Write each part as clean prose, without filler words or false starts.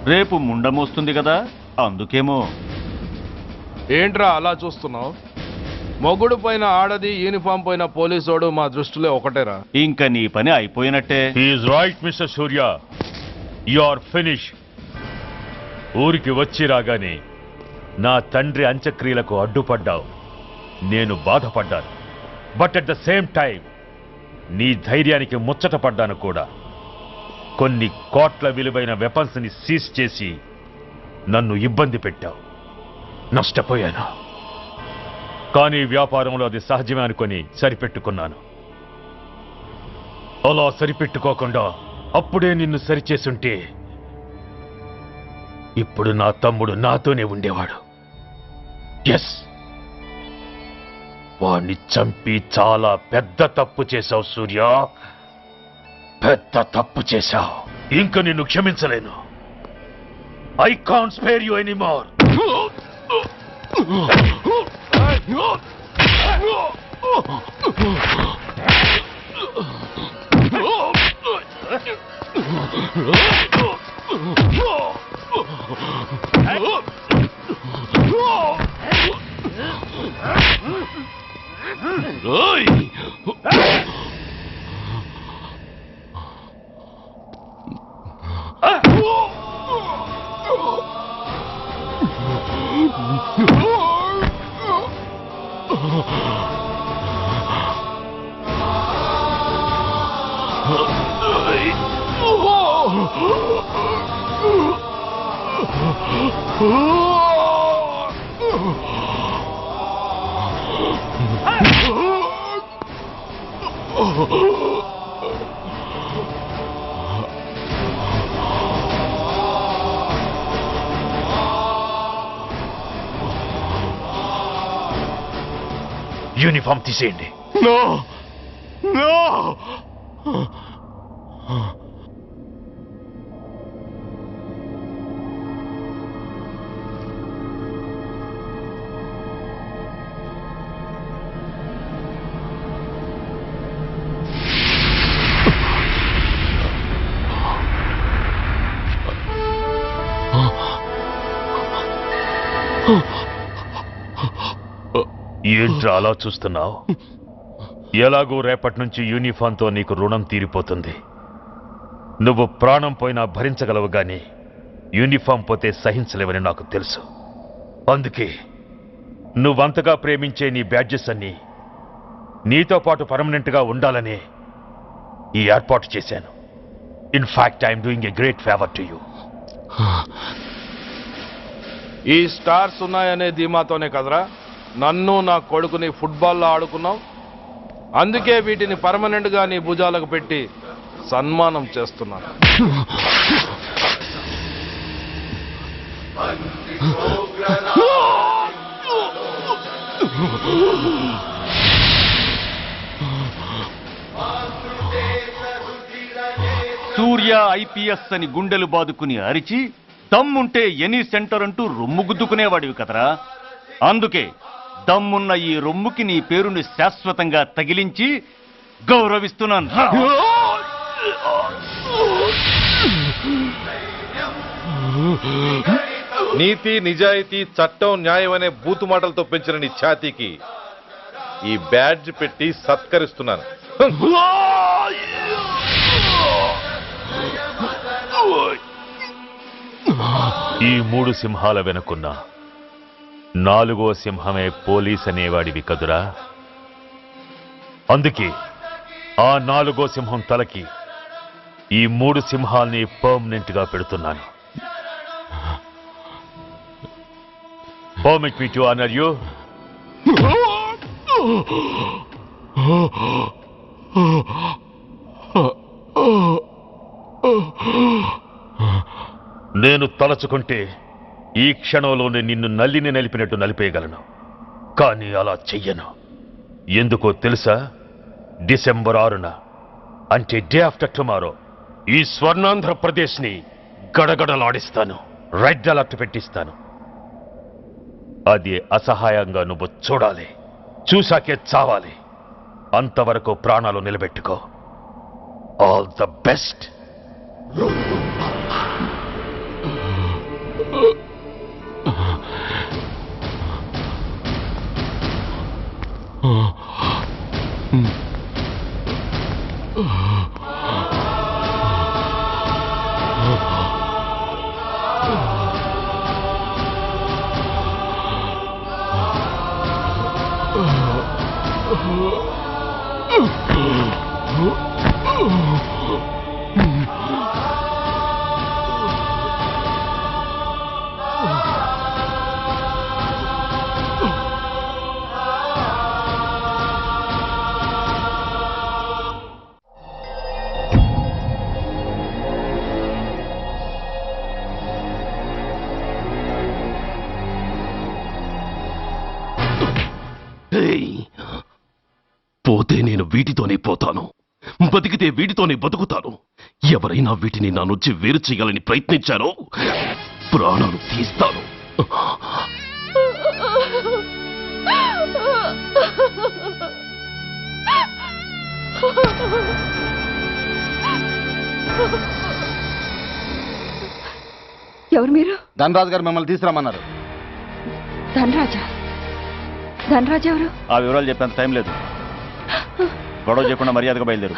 రేపు ముండమోస్తుంది కదా, అందుకేమో. ఏంట్రా అలా చూస్తున్నావు? మొగుడు పైన ఆడది, యూనిఫామ్ పైన పోలీసోడు మా దృష్టిలో ఒకటేరా. ఇంక నీ పని అయిపోయినట్టే. Is right mister Surya, you are finish. ఊరికి వచ్చి రాగానే నా తండ్రి అంత్యక్రియలకు అడ్డుపడ్డావు. నేను బాధపడ్డాను. But at the same time నీ ధైర్యానికి ముచ్చటపడ్డాను కూడా. కొన్ని కోట్ల విలువైన వెపన్స్ ని సీజ్ చేసి నన్ను ఇబ్బంది పెట్టావు. నష్టపోయాను. కానీ వ్యాపారంలో అది సహజమే అనుకొని సరిపెట్టుకున్నాను. అలా సరిపెట్టుకోకుండా అప్పుడే నిన్ను సరిచేసుంటే ఇప్పుడు నా తమ్ముడు నాతోనే ఉండేవాడు. ఎస్, వాణ్ణి చంపి చాలా పెద్ద తప్పు చేశావు సూర్య. పెద్ద తప్పు చేశావు. ఇంక నిన్ను క్షమించలేను. I can't spare you anymore. Uniform తీసేయండి. No no. ఏంట్రా అలా చూస్తున్నావు? ఎలాగూ రేపటి నుంచి యూనిఫామ్తో నీకు రుణం తీరిపోతుంది. నువ్వు ప్రాణం పోయినా భరించగలవు గాని యూనిఫామ్ పోతే సహించలేవని నాకు తెలుసు. అందుకే నువ్వంతగా ప్రేమించే నీ బ్యాడ్జెస్ అన్నీ నీతో పాటు పర్మనెంట్గా ఉండాలని ఈ ఏర్పాటు చేశాను. In fact I'm doing a great favour to you. ఈ స్టార్స్ ఉన్నాయనే ధీమాతోనే కదరా నన్ను నా కొడుకుని ఫుట్బాల్లో ఆడుకున్నావు. అందుకే వీటిని పర్మనెంట్ గా నీ భుజాలకు పెట్టి సన్మానం చేస్తున్నాను. సూర్య ఐపీఎస్ అని గుండెలు బాదుకుని అరిచి దమ్ముంటే ఎనీ సెంటర్ అంటూ రొమ్ము గుద్దుకునేవాడివి కదరా. అందుకే దమ్మున్న ఈ రొమ్ముకి నీ పేరుని శాశ్వతంగా తగిలించి గౌరవిస్తున్నాను. నీతి, నిజాయితీ, చట్టం, న్యాయం అనే బూతు మాటలతో పెంచిన నీ ఛాతీకి ఈ బ్యాడ్జ్ పెట్టి సత్కరిస్తున్నాను. ఈ 3 సింహాల వెనుకున్న 4వ సింహమే పోలీస్ అనేవాడివి కదురా. అందుకే ఆ 4వ సింహం తలకి ఈ 3 సింహాల్ని పర్మనెంట్ గా పెడుతున్నాను. Permit me to honour you. నేను తలచుకుంటే ఈ క్షణంలోనే నిన్ను నల్లిని నలిపినట్టు నలిపేయగలను. కానీ అలా చెయ్యను. ఎందుకో తెలుసా? డిసెంబర్ 6న అంటే డే ఆఫ్టర్ టుమారో ఈ స్వర్ణాంధ్రప్రదేశ్ని గడగడలాడిస్తాను. రెడ్ అలర్ట్ పెట్టిస్తాను. అది అసహాయంగా నువ్వు చూడాలి. చూశాకే చావాలి. అంతవరకు ప్రాణాలు నిలబెట్టుకో. All the best. పోతే నేను వీటితోనే పోతాను, బతికితే వీటితోనే బతుకుతాను. ఎవరైనా వీటిని నా నుంచి వేరు చేయాలని ప్రయత్నించారో ప్రాణాలు తీస్తాను. ఎవరు మీరు? ధనరాజు గారు మిమ్మల్ని తీసుకురామన్నారు. ధనరాజా? ధనరాజు ఎవరు? ఆ వివరాలు చెప్పేంత టైం లేదు. గొడవ చేయకుండా మర్యాదగా బయలుదేరు.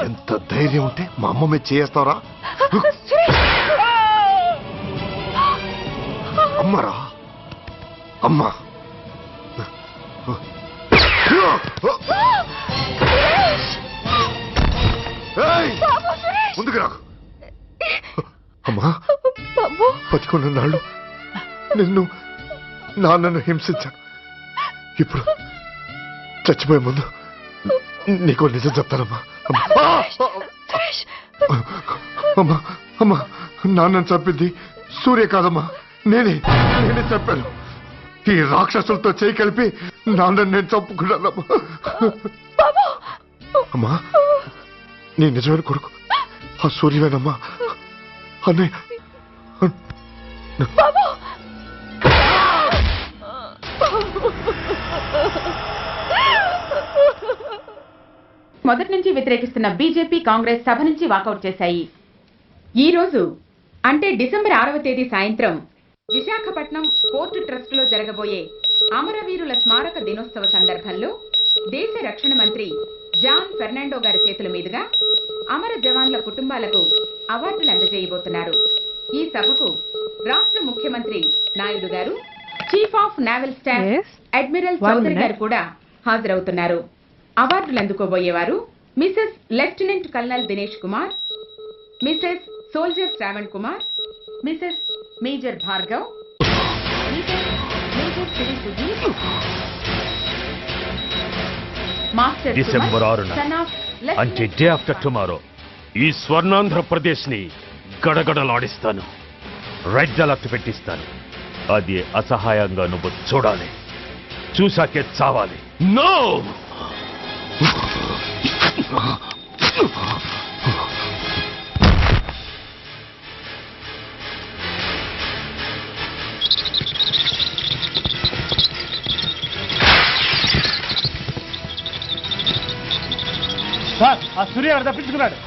ఎంత ధైర్యం ఉంటే మా అమ్మ మీద చేస్తావరా? అమ్మరా అమ్మా, ముందుకు రాకు. అమ్మా, బతికున్న నాళ్ళు నిన్ను నాన్నను హింసించాను. ఇప్పుడు చచ్చిపోయే ముందు నీకో నిజం చెప్తానమ్మా. అమ్మా అమ్మా, నాన్నను చంపింది సూర్య కాదమ్మా, నేనే చెప్పాను. ఈ రాక్షసులతో చేయి కలిపి నాన్నని నేను చంపుకున్నానమ్మా. అమ్మా, నీ నిజమైన కొడుకు ఆ సూర్యవేనమ్మా. అన్నయ్య మొదటి నుంచి వ్యతిరేకిస్తున్న బీజేపీ, కాంగ్రెస్ సభ నుంచి వాకౌట్ చేశాయి. ఈ రోజు అంటే డిసెంబర్ 6వ తేదీ సాయంత్రం విశాఖపట్నం పోర్టు ట్రస్ట్ లో జరగబోయే అమరవీరుల స్మారక దినోత్సవ సందర్భంలో దేశ రక్షణ మంత్రి జాన్ ఫెర్నాండో గారి చేతుల మీదుగా అమర జవాన్ల కుటుంబాలకు అవార్డులు అందజేయబోతున్నారు. ఈ సభకు రాష్ట్ర ముఖ్యమంత్రి నాయుడు గారు, chief of naval staff admiral Chaudhary గారు కూడా హాజరవుతున్నారు. అవార్డులు అందుకోబోయేవారు Mrs lieutenant colonel Dinesh Kumar, Mrs soldier Shravan Kumar, Mrs major Bhargav, Mrs major Shri Sujeet, master December 6న అంటే డే ఆఫ్టర్ టుమారో ఈ స్వర్ణాంధ్రప్రదేశ్ ని గడగడలాడిస్తాను. రెడ్ అలర్ట్ పెట్టిస్తాను. అది అసహాయంగా నువ్వు చూడాలి, చూసాకే చావాలి. నో! సార్, ఆ సూర్య గారు తప్పించుకున్నాడు.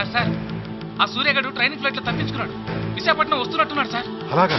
సార్ సార్ ఆ సూర్యగాడు ట్రైనింగ్ ఫ్లైట్ లో తప్పించుకున్నాడు. విశాఖపట్నం వస్తున్నట్టున్నాడు సార్. అలాగా?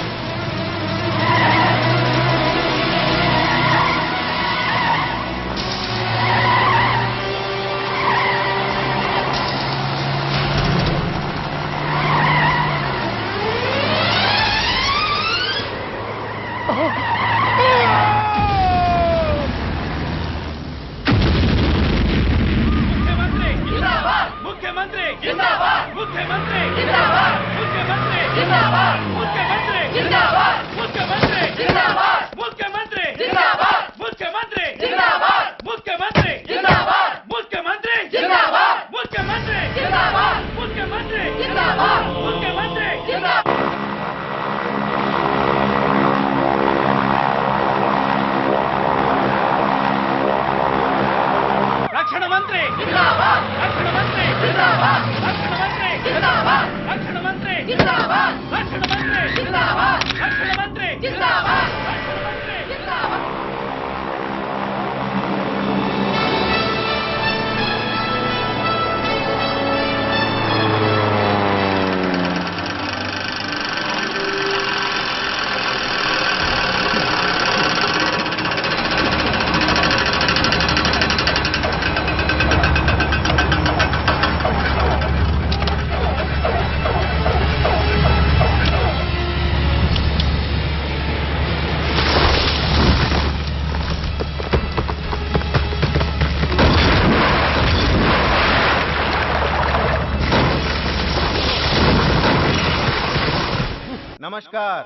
नमस्कार,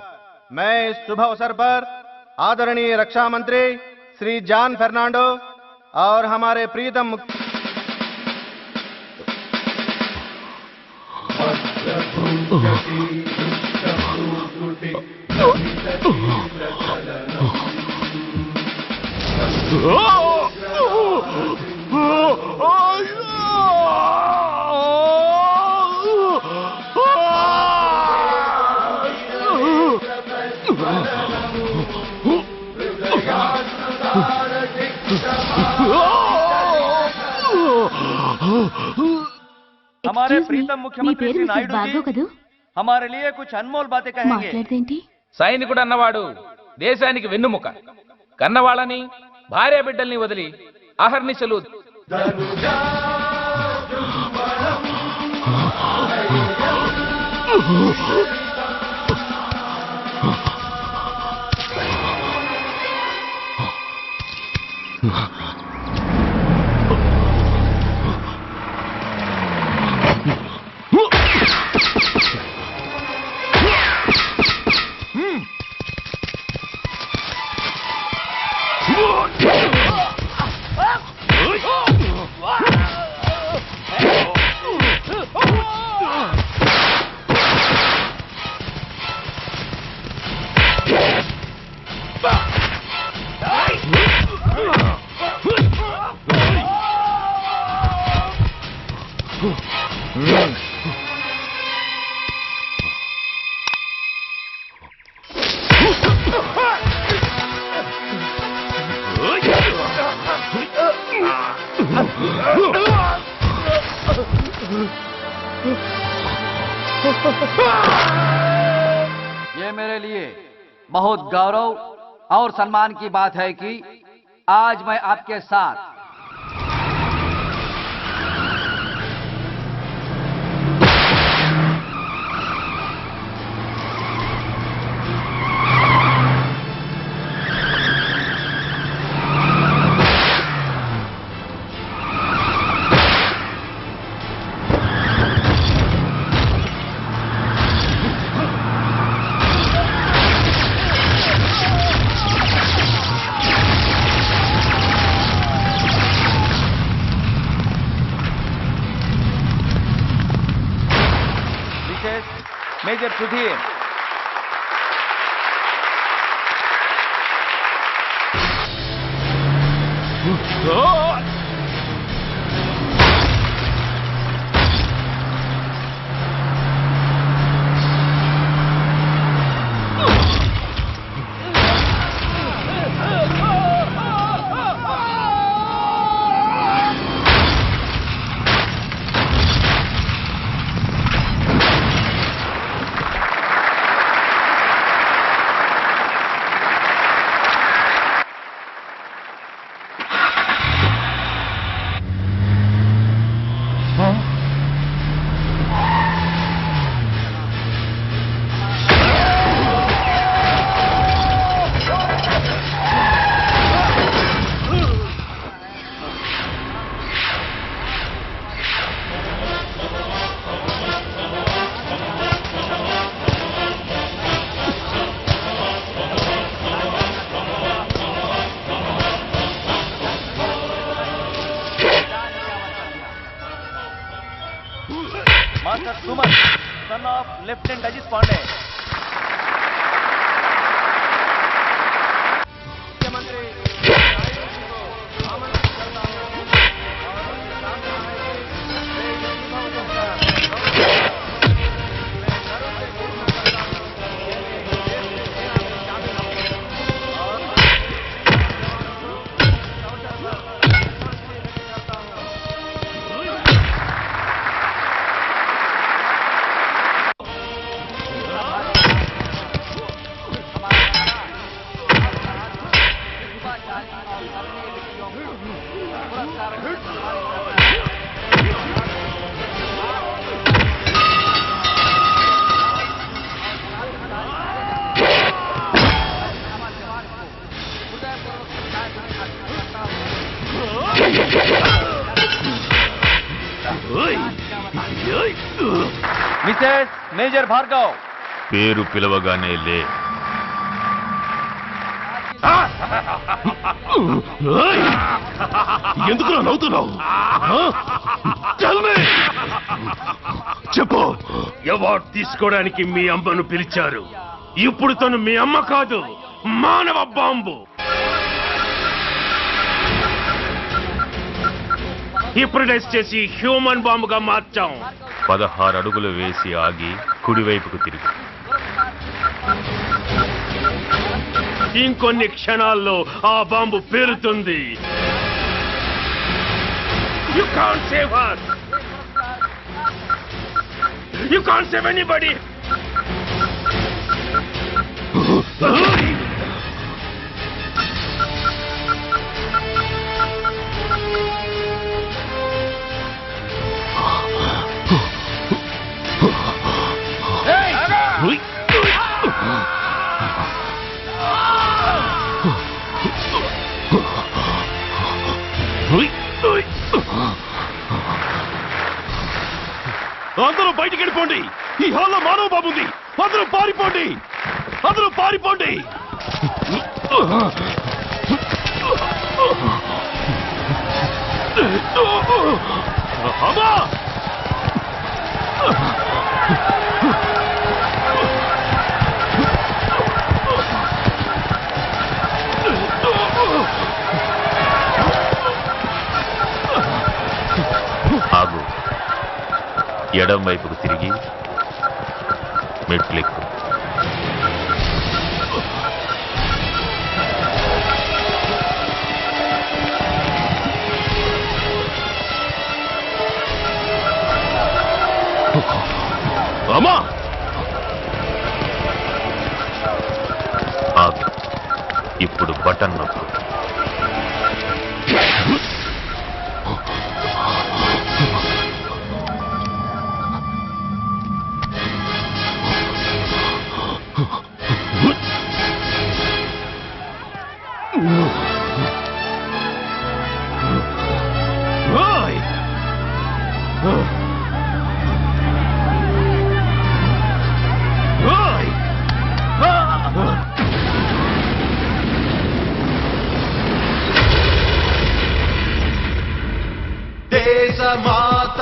मैं इस शुभ अवसर पर आदरणीय रक्षा मंत्री श्री जॉन फर्नांडो और हमारे प्रीतम हमारे प्रीतम मुख्यमंत्री श्री नायडू जी हमारे लिए कुछ अनमोल बातें कहेंगे. సైనికుడు అన్నవాడు దేశానికి వెన్నుముక. కన్నవాళ్ళని భార్య బిడ్డల్ని వదిలి అహర్నిశలు ये मेरे लिए बहुत गौरव और सम्मान की बात है कि आज मैं आपके साथ Major Sudhir. Master Suman son of lieutenant Ajit Pandey. Mrs major Bhargav. పేరు పిలవగానే లే. ఎందుకు నవ్వుతున్నావు? చెప్పు. అవార్డు తీసుకోవడానికి మీ అమ్మను పిలిచారు. ఇప్పుడు తను మీ అమ్మ కాదు, మానవ బాంబు. హిప్నటైజ్ చేసి హ్యూమన్ బాంబుగా మార్చాం. 16 అడుగులు వేసి ఆగి కుడివైపుకు తిరిగి ఇంకొన్ని క్షణాల్లో ఆ bomb పేలుతుంది. You can't save us. You can't save anybody. అందరూ బయటికి వెళ్ళిపోండి. ఈ హాల్లో మానవ బాబు ఉంది. అందరూ పారిపోండి. అందరూ పారిపోండి. అమ్మా! ఆగు. ఎడం వైపుకు తిరిగి మెట్లెక్కు. అమ్మా! ఆగు. ఇప్పుడు బటన్ నొక్కు. దేశమా